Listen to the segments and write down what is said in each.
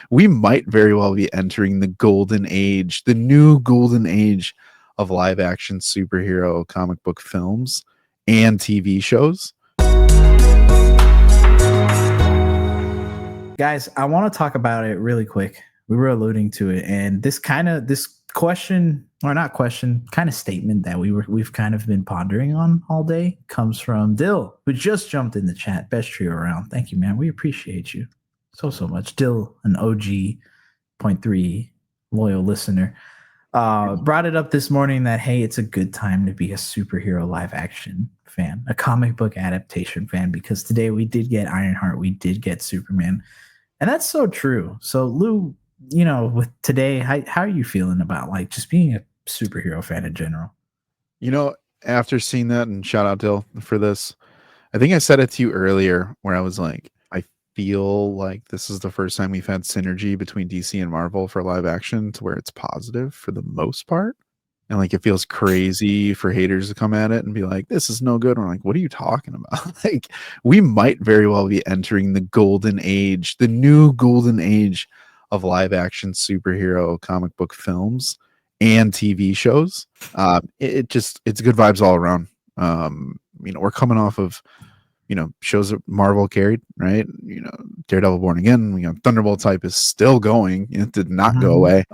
We might very well be entering the golden age, the new golden age of live action superhero comic book films and TV shows. Guys, I want to talk about it really quick. We were alluding to it, and this question, or not question, kind of statement that we've kind of been pondering on all day comes from Dill, who just jumped in the chat. Best trio around. Thank you, man. We appreciate you so much. Dill, an OG 0.3 loyal listener, brought it up this morning that, hey, it's a good time to be a superhero live action fan, a comic book adaptation fan, because today we did get Ironheart, we did get Superman. And that's so true. So Lou, with today, how are you feeling about like just being a superhero fan in general? After seeing that, and shout out Dill for this, I think I said it to you earlier where I was like, I feel like this is the first time we've had synergy between DC and Marvel for live action to where it's positive for the most part. And like it feels crazy for haters to come at it and be like, this is no good. And we're like, what are you talking about? Like, we might very well be entering the golden age, the new golden age of live action superhero comic book films and TV shows. It's good vibes all around. We're coming off of shows that Marvel carried, right? Daredevil Born Again, Thunderbolts hype is still going. It did not go away.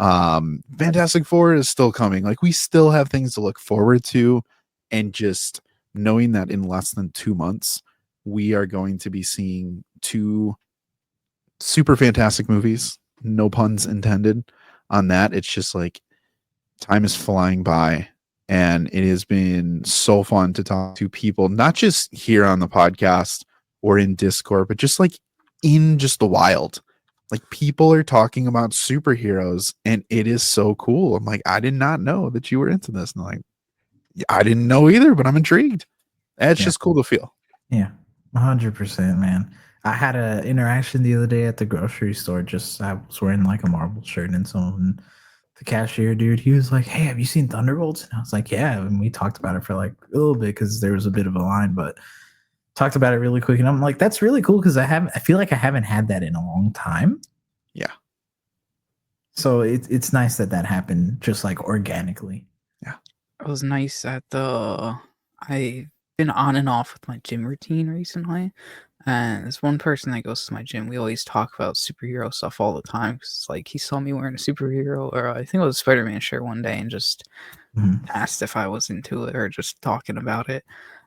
Fantastic Four is still coming. Like, we still have things to look forward to, and just knowing that in less than 2 months, we are going to be seeing 2 super fantastic movies, no puns intended on that. It's just like time is flying by. And it has been so fun to talk to people, not just here on the podcast or in Discord, but just like in just the wild. Like, people are talking about superheroes, and it is so cool. I'm like, I did not know that you were into this. And I'm like, I didn't know either, but I'm intrigued. It's just cool to feel. Yeah, 100%, man. I had an interaction the other day at the grocery store. I was wearing like a Marvel shirt, and someone, the cashier dude, he was like, hey, have you seen Thunderbolts? And I was like, yeah. And we talked about it for like a little bit because there was a bit of a line, but talked about it really quick. And I'm like, that's really cool because I feel like I haven't had that in a long time. Yeah. So it's nice that happened just like organically. Yeah. It was nice that I've been on and off with my gym routine recently. And there's one person that goes to my gym. We always talk about superhero stuff all the time. Cause like, he saw me wearing a superhero, or I think it was a Spider-Man shirt one day, and just asked if I was into it or just talking about it.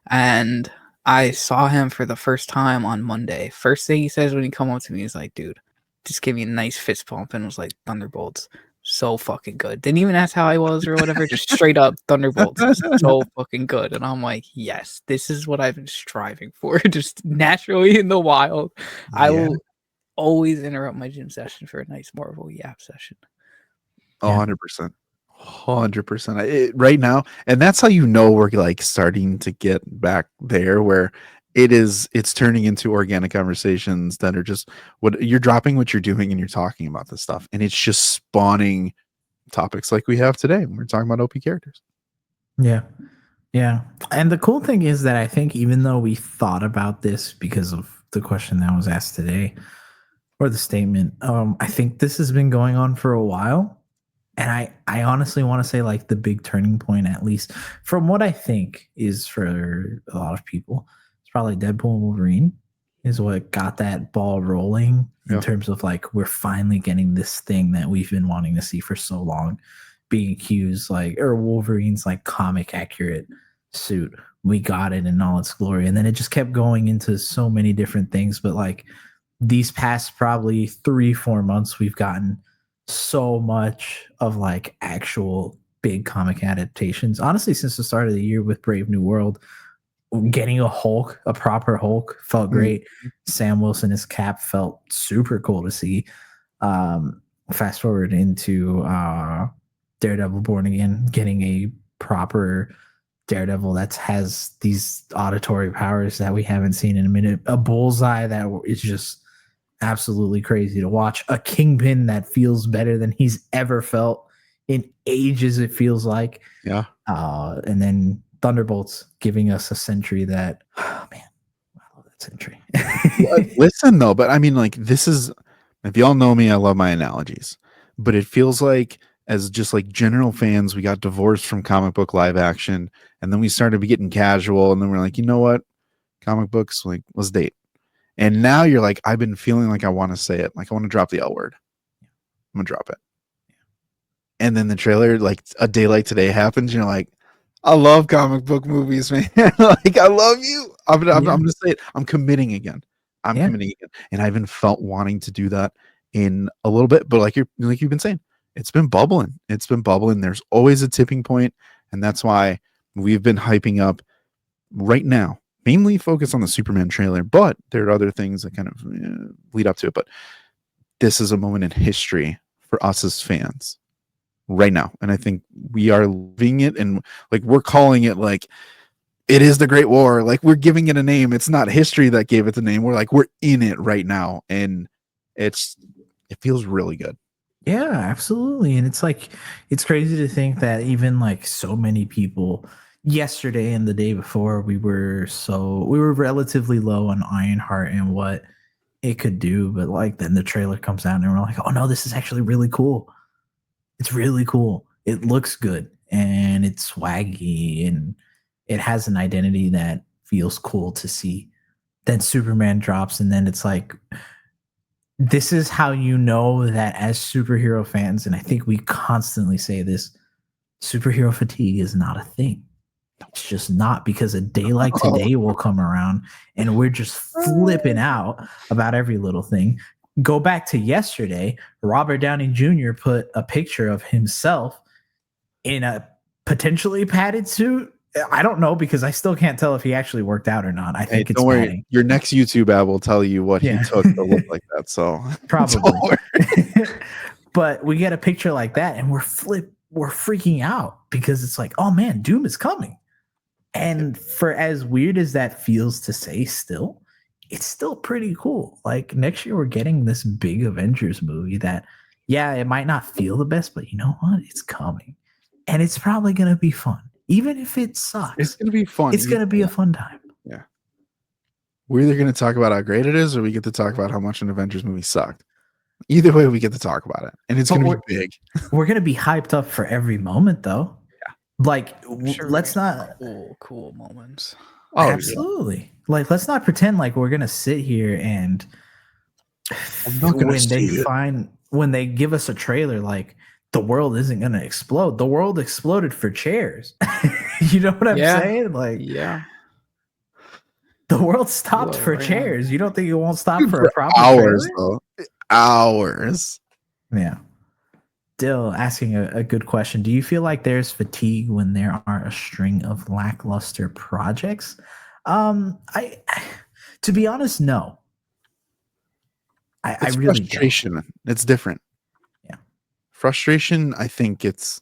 And I saw him for the first time on Monday. First thing he says when he come up to me is like, dude, just gave me a nice fist pump and was like, Thunderbolts, so fucking good. Didn't even ask how I was or whatever, just straight up Thunderbolts, so fucking good. And I'm like, yes, this is what I've been striving for, just naturally in the wild. Yeah. I will always interrupt my gym session for a nice Marvel yap session. 100%. 100%. Right now, and that's how we're like starting to get back there, where it's turning into organic conversations that are just what you're dropping, what you're doing, and you're talking about this stuff, and it's just spawning topics like we have today when we're talking about OP characters. Yeah. And the cool thing is that I think even though we thought about this because of the question that was asked today, or the statement, I think this has been going on for a while. And I honestly want to say, like, the big turning point, at least from what I think is for a lot of people, it's probably Deadpool and Wolverine is what got that ball rolling in terms of like, we're finally getting this thing that we've been wanting to see for so long being accused, like, or Wolverine's like comic accurate suit. We got it in all its glory. And then it just kept going into so many different things. But like these past probably 3-4 months, we've gotten so much of like actual big comic adaptations. Honestly, since the start of the year with Brave New World, getting a proper Hulk felt great. Sam Wilson as Cap felt super cool to see. Fast forward into Daredevil Born Again, getting a proper Daredevil that has these auditory powers that we haven't seen in a minute. A Bullseye that is just absolutely crazy to watch. A Kingpin that feels better than he's ever felt in ages, it feels like. Yeah. And then Thunderbolts giving us a Sentry that, oh man, I love that Sentry. Listen though, but I mean, like, this is If y'all know me, I love my analogies, but it feels like as just like general fans, we got divorced from comic book live action, and then we started getting casual, and then we're like, you know what, comic books, like let's date. And now you're like, I've been feeling like I want to say it, like I want to drop the L word. I'm gonna drop it. And then the trailer, like a day like today happens, you're like, I love comic book movies, man. Like I love you. I'm gonna say it. I'm committing again. I'm committing again. And I haven't felt wanting to do that in a little bit, but like you've been saying, it's been bubbling. It's been bubbling. There's always a tipping point, and that's why we've been hyping up right now. Mainly focus on the Superman trailer, but there are other things that kind of lead up to it. But this is a moment in history for us as fans right now, and I think we are living it, and like we're calling it like it is the Great War. Like we're giving it a name. It's not history that gave it the name. We're in it right now, and it feels really good. Yeah, absolutely. And it's like, it's crazy to think that even like so many people yesterday and the day before, we were relatively low on Ironheart and what it could do. But like then the trailer comes out and we're like, oh no, this is actually really cool. It's really cool. It looks good and it's swaggy and it has an identity that feels cool to see. Then Superman drops, and then it's like, this is how you know that as superhero fans, and I think we constantly say this, superhero fatigue is not a thing. It's just not, because a day like today will come around and we're just flipping out about every little thing. Go back to yesterday, Robert Downey Jr. put a picture of himself in a potentially padded suit. I don't know, because I still can't tell if he actually worked out or not. I think it's don't padding. worry. Your next YouTube ad will tell you what he took to look like that. So probably. But we get a picture like that and we're freaking out because it's like, oh man, Doom is coming. And for as weird as that feels to say, still, it's still pretty cool. Like next year we're getting this big Avengers movie that, yeah, it might not feel the best, but you know what? It's coming. And it's probably going to be fun. Even if it sucks. It's going to be fun. It's going to be a fun time. Yeah. We're either going to talk about how great it is, or we get to talk about how much an Avengers movie sucked. Either way, we get to talk about it. And it's going to be big. We're going to be hyped up for every moment, though. Yeah. Like, let's not... Cool moments. Oh, absolutely. Yeah. Like, let's not pretend like we're going to sit here and... when they give us a trailer, like, the world isn't going to explode. The world exploded for chairs. You know what I'm saying? Like, yeah. The world stopped for chairs. On. You don't think it won't stop for a proper hours, trailer? Though. Hours. Yeah. Dill asking a good question. Do you feel like there's fatigue when there are a string of lackluster projects? I to be honest, no. I really frustration. Don't. It's different. Yeah. Frustration, I think it's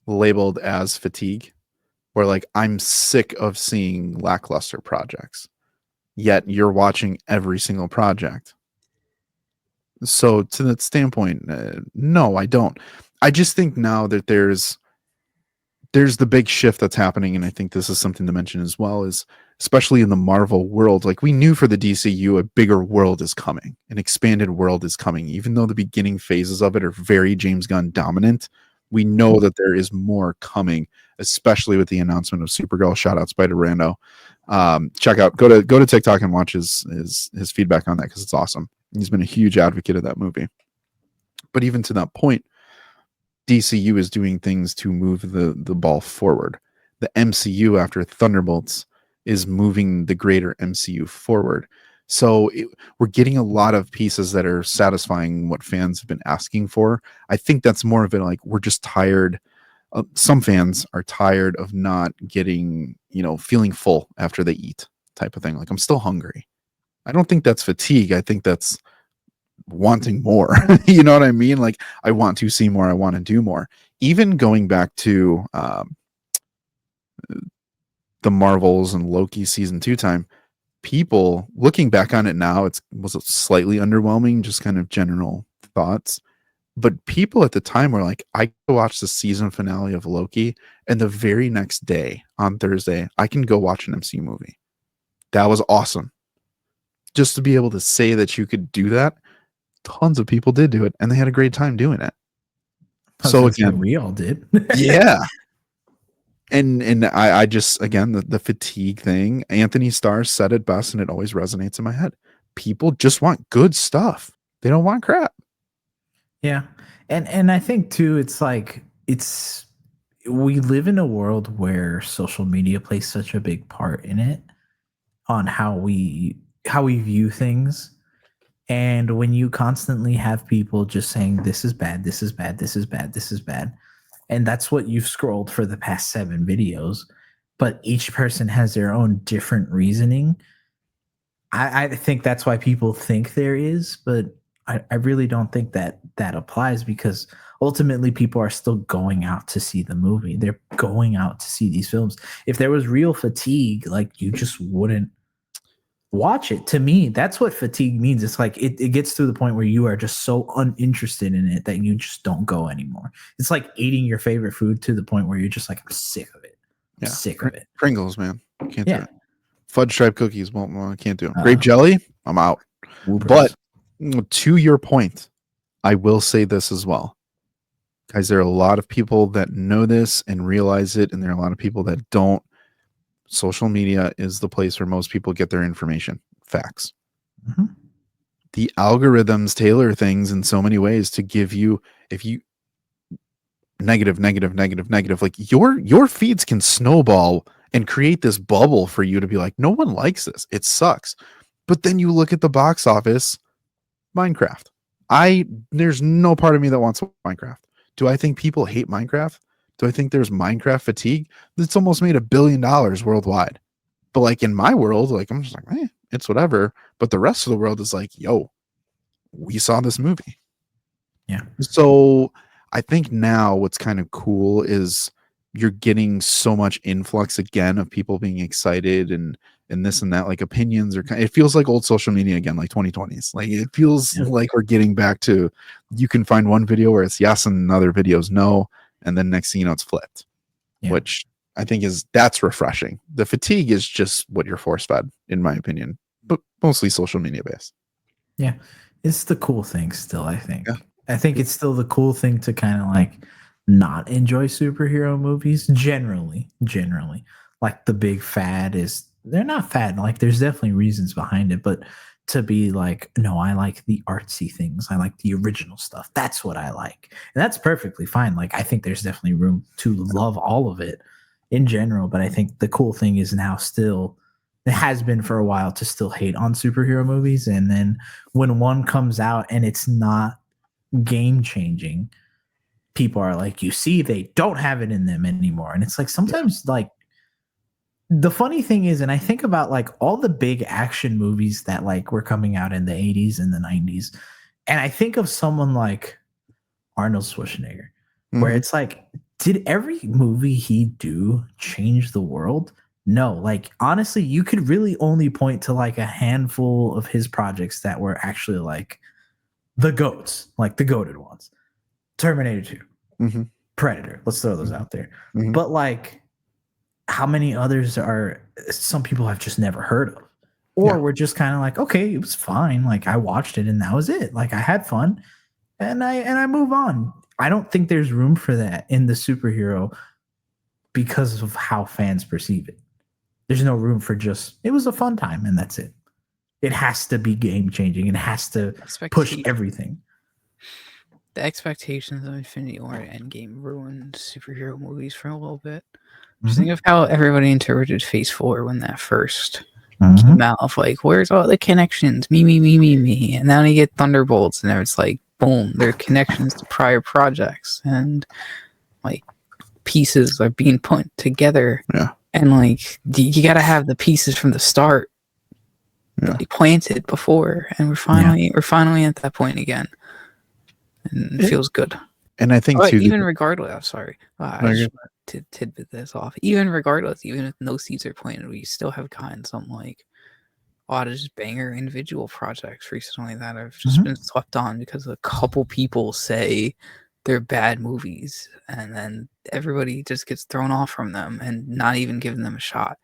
labeled as fatigue, where like I'm sick of seeing lackluster projects, yet you're watching every single project. So to that standpoint, no, I don't. I just think now that there's the big shift that's happening, and I think this is something to mention as well, is especially in the Marvel world, like we knew for the DCU, a bigger world is coming, an expanded world is coming. Even though the beginning phases of it are very James Gunn dominant, we know that there is more coming, especially with the announcement of Supergirl. Shout out Spider Rando. Check out, go to TikTok and watch his feedback on that, because it's awesome. He's been a huge advocate of that movie. But even to that point, DCU is doing things to move the ball forward. The MCU, after Thunderbolts, is moving the greater MCU forward. So we're getting a lot of pieces that are satisfying what fans have been asking for. I think that's more of it, like we're just tired. Some fans are tired of not getting, feeling full after they eat, type of thing. Like, I'm still hungry. I don't think that's fatigue. I think that's wanting more. You know what I mean? Like, I want to see more. I want to do more. Even going back to the Marvels and Loki season 2 time, people looking back on it now, was slightly underwhelming, just kind of general thoughts. But people at the time were like, I go watch the season finale of Loki, and the very next day on Thursday, I can go watch an MCU movie. That was awesome. Just to be able to say that you could do that tons of people did do it, and they had a great time doing it. I was So gonna say again, we all did. yeah. And I just, again, the fatigue thing, Anthony Starr said it best, and it always resonates in my head. People just want good stuff. They don't want crap. Yeah. And I think too, it's like we live in a world where social media plays such a big part in it on how we view things. And when you constantly have people just saying this is bad, this is bad, this is bad, this is bad, and that's what you've scrolled for the past 7 videos, but each person has their own different reasoning. I think that's why people think there is, but I really don't think that applies, because ultimately people are still going out to see the movie. They're going out to see these films. If there was real fatigue, like, you just wouldn't watch it. To me, that's what fatigue means. It's like it gets to the point where you are just so uninterested in it that you just don't go anymore. It's like eating your favorite food to the point where you're just like, I'm sick of it. I'm sick of it. Pringles, man. Can't do Yeah. it. Fudge stripe cookies, well, I can't do them. Grape jelly, I'm out. Whoopers. But to your point, I will say this as well. Guys, there are a lot of people that know this and realize it, and there are a lot of people that don't. Social media is the place where most people get their information. Facts. Mhm. The algorithms tailor things in so many ways to give you, if you negative, like your feeds can snowball and create this bubble for you to be like, no one likes this. It sucks. But then you look at the box office, Minecraft. There's no part of me that wants Minecraft. Do I think people hate Minecraft? Do I think there's Minecraft fatigue? It's almost made $1 billion worldwide. But like in my world, like I'm just like, it's whatever. But the rest of the world is like, yo, we saw this movie. Yeah. So I think now what's kind of cool is you're getting so much influx again of people being excited and this and that, like opinions are it feels like old social media again, like 2020s. Like it feels like we're getting back to, you can find one video where it's yes and other videos no, and then next thing you know it's flipped. Which I think that's refreshing. The fatigue is just what you're force fed, in my opinion, but mostly social media based. Yeah. It's the cool thing still, I think. Yeah. I think it's still the cool thing to kind of like not enjoy superhero movies generally. Like the big fad is, they're not fad. Like there's definitely reasons behind it, but to be like, no, I like the artsy things. I like the original stuff. That's what I like. And that's perfectly fine. Like I think there's definitely room to love all of it in general, but I think the cool thing is now still, it has been for a while, to still hate on superhero movies. And then when one comes out and it's not game changing, people are like, you see, they don't have it in them anymore. And it's like, sometimes like the funny thing is, and I think about like all the big action movies that like were coming out in the 80s and the 90s, and I think of someone like Arnold Schwarzenegger, where it's like, did every movie he do change the world? No. Like honestly, you could really only point to like a handful of his projects that were actually like the goats, like the goated ones. Terminator 2, Predator. Let's throw those out there. But like, how many others are some people have just never heard of? Or we're just kind of like, okay, it was fine. Like I watched it and that was it. Like I had fun and I move on. I don't think there's room for that in the superhero because of how fans perceive it. There's no room for just, it was a fun time and that's it. It has to be game changing. It has to push everything. The expectations of Infinity War and Endgame ruined superhero movies for a little bit. Just think of how everybody interpreted Phase 4 when that first came out, of like, where's all the connections? Me. And now you get Thunderbolts, and it's like, boom, there are connections to prior projects, and like pieces are being put together. Yeah. And like, you got to have the pieces from the start like, planted before, and we're finally at that point again. And it feels good. And I think too, even regardless, I'm sorry, I just to tidbit this off. Even regardless, even if no seeds are planted, we still have gotten some like a lot of just banger individual projects recently that have just been slept on because a couple people say they're bad movies, and then everybody just gets thrown off from them and not even giving them a shot.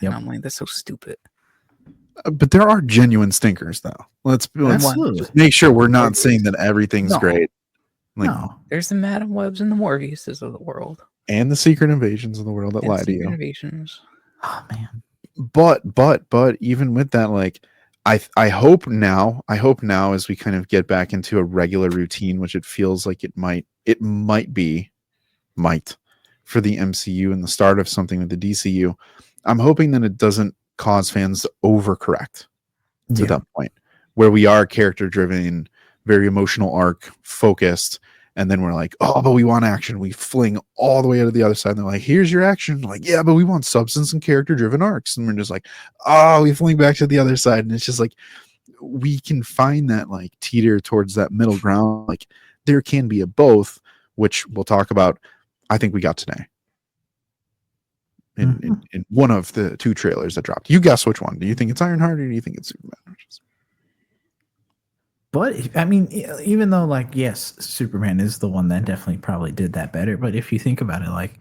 And I'm like, that's so stupid. But there are genuine stinkers, though. Let's Absolutely. just make sure we're not saying that everything's No. great. Like, No. There's the Madam Webs and the Morbiuses of the world. and the secret invasions of the world that And lie to Secret you. Invasions. Oh man. But even with that, like, I hope now as we kind of get back into a regular routine, which it feels like it might for the MCU and the start of something with the DCU, I'm hoping that it doesn't cause fans to overcorrect to that point where we are character driven, very emotional arc focused, and then we're like, oh, but we want action. We fling all the way to the other side. And they're like, here's your action. Like, yeah, but we want substance and character driven arcs. And we're just like, oh, we fling back to the other side. And it's just like, we can find that like teeter towards that middle ground. Like, there can be a both, which we'll talk about. I think we got today in one of the two trailers that dropped. You guess which one. Do you think it's Ironheart or do you think it's Superman? But I mean, even though, like, yes, Superman is the one that definitely probably did that better. But if you think about it, like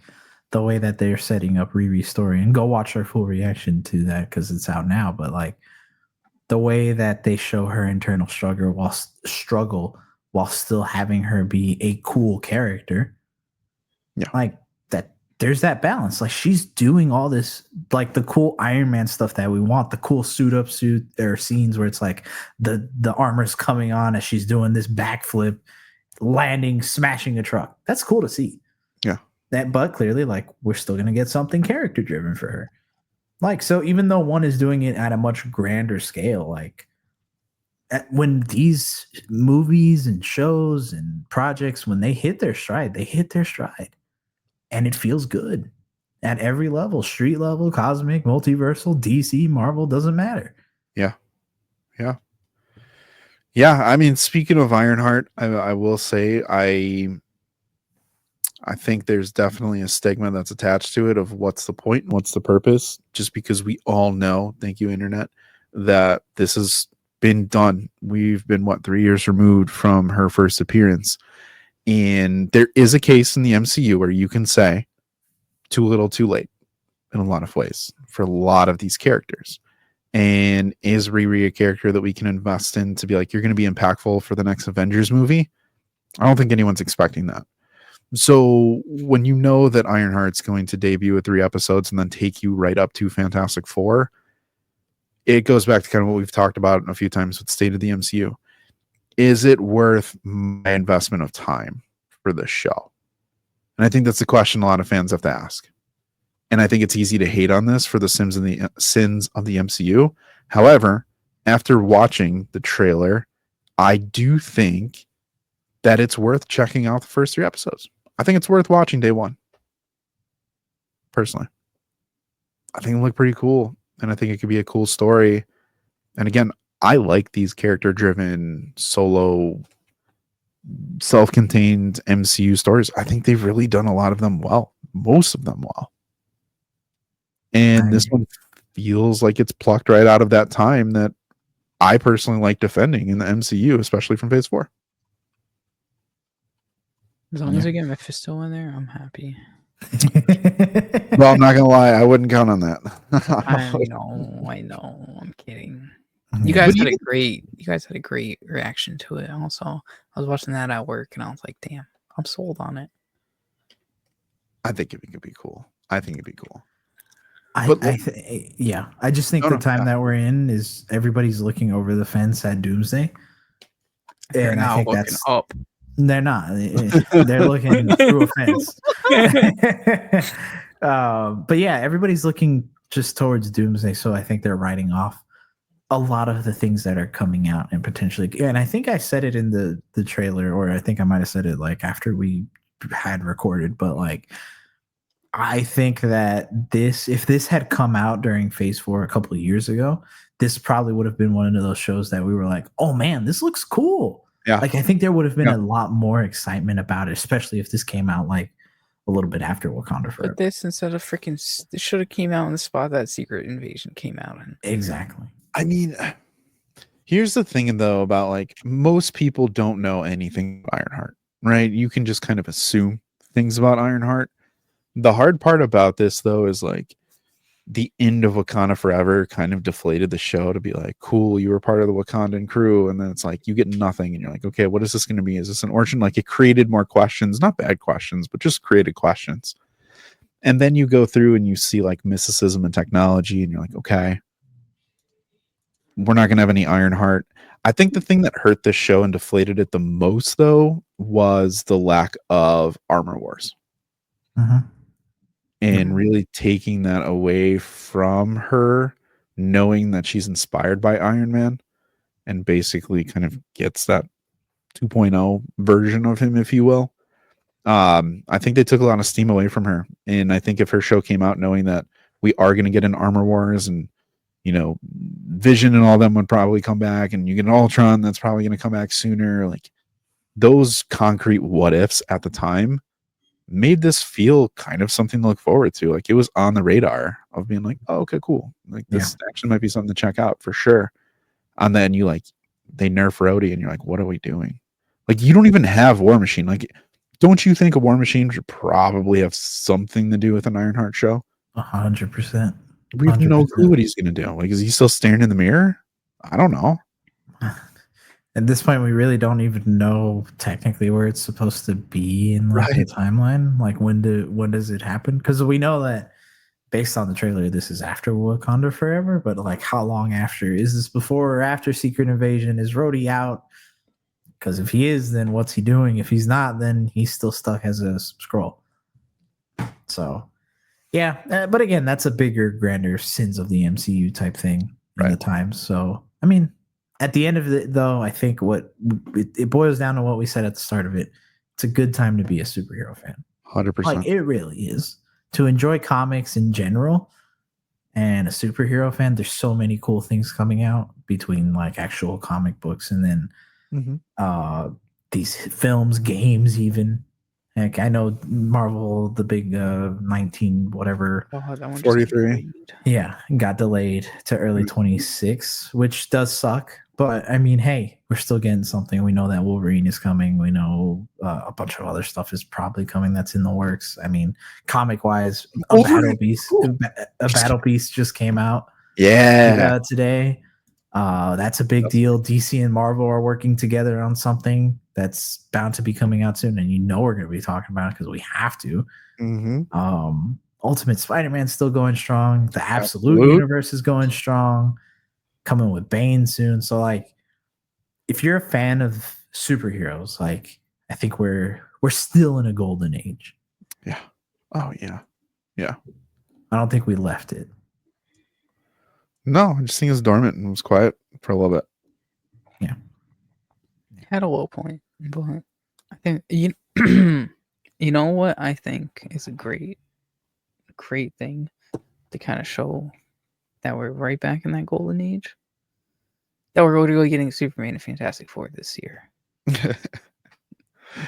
the way that they're setting up Riri's story, and go watch our full reaction to that because it's out now. But like the way that they show her internal struggle while still having her be a cool character, like that. There's that balance. Like she's doing all this, like the cool Iron Man stuff that we want, the cool suit or scenes where it's like the armor's coming on as she's doing this backflip, landing, smashing a truck. That's cool to see. Yeah. But clearly, like we're still gonna get something character driven for her. Like, so even though one is doing it at a much grander scale, like when these movies and shows and projects, when they hit their stride, they hit their stride. And it feels good at every level, street level, cosmic, multiversal, DC, Marvel, doesn't matter. Yeah. I mean, speaking of Ironheart, I will say I think there's definitely a stigma that's attached to it of what's the point and what's the purpose, just because we all know, thank you, internet, that this has been done. We've been 3 years removed from her first appearance. And there is a case in the MCU where you can say too little, too late in a lot of ways for a lot of these characters. And is Riri a character that we can invest in to be like, you're going to be impactful for the next Avengers movie? I don't think anyone's expecting that. So when you know that Ironheart's going to debut with 3 episodes and then take you right up to Fantastic Four, it goes back to kind of what we've talked about a few times with State of the MCU. Is it worth my investment of time for this show? And I think that's the question a lot of fans have to ask. And I think it's easy to hate on this for the sins of the MCU. However, after watching the trailer, I do think that it's worth checking out the first 3 episodes. I think it's worth watching day one. Personally. I think it looked pretty cool. And I think it could be a cool story. And again, I like these character-driven, solo, self-contained MCU stories. I think they've really done a lot of them well. Most of them well. And this one feels like it's plucked right out of that time that I personally like defending in the MCU, especially from Phase 4. As long as I get Mephisto in there, I'm happy. Well, I'm not gonna lie, I wouldn't count on that. I know. I'm kidding. You guys had a great reaction to it. Also, I was watching that at work, and I was like, "Damn, I'm sold on it." I think it could be cool. I just think the time that we're in is everybody's looking over the fence at Doomsday, and I think that's up. They're not. They're looking through a fence. But yeah, everybody's looking just towards Doomsday, so I think they're writing off a lot of the things that are coming out and potentially. And I think I said it in the trailer, or I think I might have said it like after we had recorded, but like I think that if this had come out during Phase 4 a couple of years ago, this probably would have been one of those shows that we were like, oh man, this looks cool. Yeah. Like I think there would have been a lot more excitement about it, especially if this came out like a little bit after Wakanda Forever. But this instead of this should have came out in the spot that Secret Invasion came out in. Exactly. I mean, here's the thing though about like most people don't know anything about Ironheart, right? You can just kind of assume things about Ironheart. The hard part about this though is like the end of Wakanda Forever kind of deflated the show to be like, cool, you were part of the Wakandan crew, and then it's like you get nothing, and you're like, okay, what is this going to be? Is this an origin? Like, it created more questions, not bad questions, but just created questions. And then you go through and you see like mysticism and technology, and you're like, okay, we're not going to have any Ironheart. I think the thing that hurt this show and deflated it the most, though, was the lack of Armor Wars. And really taking that away from her, knowing that she's inspired by Iron Man and basically kind of gets that 2.0 version of him, if you will. I think they took a lot of steam away from her. And I think if her show came out knowing that we are going to get an Armor Wars, and, you know, Vision and all them would probably come back, and you get an Ultron that's probably going to come back sooner, like those concrete what ifs at the time made this feel kind of something to look forward to. Like, it was on the radar of being like, oh, okay, cool. Like, this actually might be something to check out for sure. And then you like, they nerf Rhodey, and you're like, what are we doing? Like, you don't even have War Machine. Like, don't you think a War Machine should probably have something to do with an Ironheart show? 100%. We have no clue what he's going to do. Like, is he still staring in the mirror? I don't know. At this point, we really don't even know technically where it's supposed to be in like the timeline. Like, when does it happen? Because we know that based on the trailer, this is after Wakanda Forever. But like, how long after? Is this before or after Secret Invasion? Is Rhodey out? Because if he is, then what's he doing? If he's not, then he's still stuck as a Skrull. So, yeah. But again, that's a bigger, grander sins of the MCU type thing in the times. So, I mean, at the end of it, though, I think what it boils down to what we said at the start of it. It's a good time to be a superhero fan. 100%. Like, it really is. To enjoy comics in general and a superhero fan, there's so many cool things coming out between like actual comic books and then these films, games, even. Like, I know Marvel, the big 19 whatever, 43. Yeah, got delayed to early 26, which does suck. But I mean, hey, we're still getting something. We know that Wolverine is coming. We know a bunch of other stuff is probably coming that's in the works. I mean, comic wise, a Battle Beast just came out. Yeah, today. That's a big deal. DC and Marvel are working together on something that's bound to be coming out soon, and you know we're going to be talking about it because we have to. Ultimate Spider-Man's still going strong. The Absolute Universe is going strong. Coming with Bane soon. So, like, if you're a fan of superheroes, like, I think we're still in a golden age. Yeah. Oh yeah. Yeah. I don't think we left it. No, I just think it's dormant and was quiet for a little bit. Yeah. Had a low point, but I think you know what I think is a great thing to kind of show that we're right back in that golden age. That we're going to be getting Superman and Fantastic Four this year.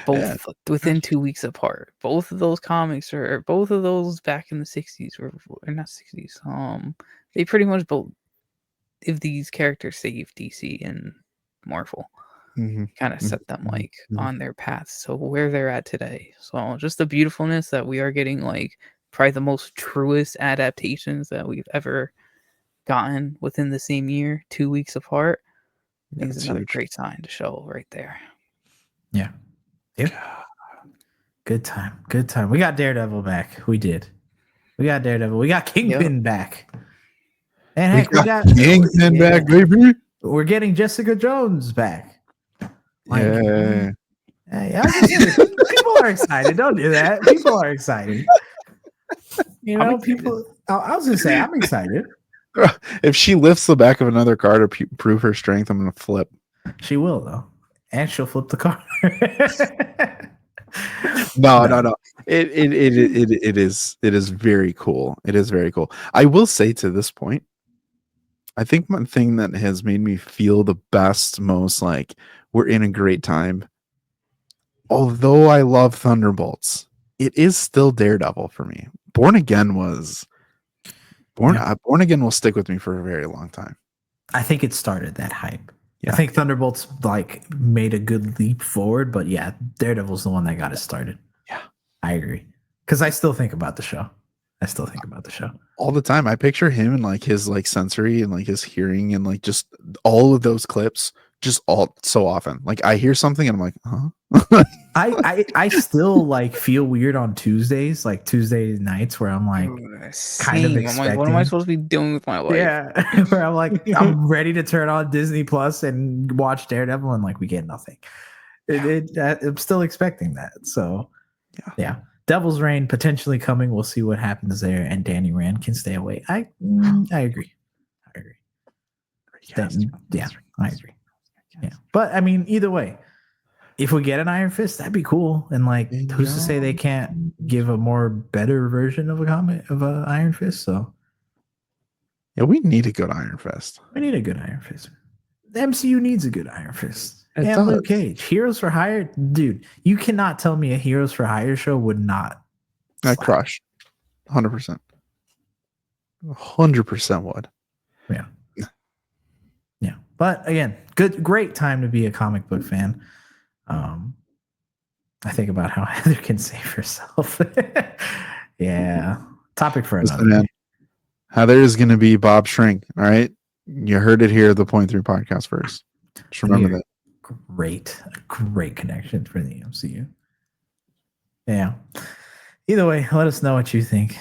Both within 2 weeks apart. Both of those comics are both of those back in the 60s or not 60s. They pretty much both, if these characters save DC and Marvel, kind of set them like on their path. So where they're at today. So just the beautifulness that we are getting, like probably the most truest adaptations that we've ever gotten within the same year, 2 weeks apart. I think it's another great sign to show right there. Yeah. Good time. We got Daredevil back. We did. We got Daredevil. We got Kingpin back. And heck, we got Kingpin back, baby. We're getting Jessica Jones back. Like, yeah. People are excited. Don't do that. People are excited. You know, people. I was gonna say, I'm excited. If she lifts the back of another car to prove her strength, I'm gonna flip. She will, though, and she'll flip the car. No. It is very cool. It is very cool. I will say, to this point, I think one thing that has made me feel the best, most like we're in a great time. Although I love Thunderbolts, it is still Daredevil for me. Born Again will stick with me for a very long time. I think it started that hype. Yeah. I think Thunderbolts like made a good leap forward, but yeah, Daredevil's the one that got it started. Yeah, I agree. Because I still think about the show. all the time. I picture him and like his like sensory and like his hearing and like just all of those clips just all so often. Like I hear something and I'm like, huh? I still like feel weird on Tuesdays, like Tuesday nights, where I'm like kind of Same. I'm like, what am I expecting. supposed to be doing with my life? Yeah, where I'm like, I'm ready to turn on Disney Plus and watch Daredevil, and like we get nothing. I'm still expecting that. So, yeah, Devil's Reign potentially coming. We'll see what happens there, and Danny Rand can stay away. I agree. I agree. Yeah, I agree. Yeah, but I mean, either way, if we get an Iron Fist, that'd be cool. And like, who's to say they can't give a more better version of a comic of a Iron Fist? So. Yeah, we need a good Iron Fist. We need a good Iron Fist. The MCU needs a good Iron Fist. It And does. Luke Cage. Heroes for Hire? Dude, you cannot tell me a Heroes for Hire show would not. I slap. crush. 100%. 100% would. Yeah. Yeah. But again, great time to be a comic book fan. I think about how Heather can save herself. Yeah. Topic for another day. Heather is going to be Bob Shrink. All right. You heard it here, the Point 3 podcast first. Just remember that. Great connection for the MCU. Yeah. Either way, let us know what you think.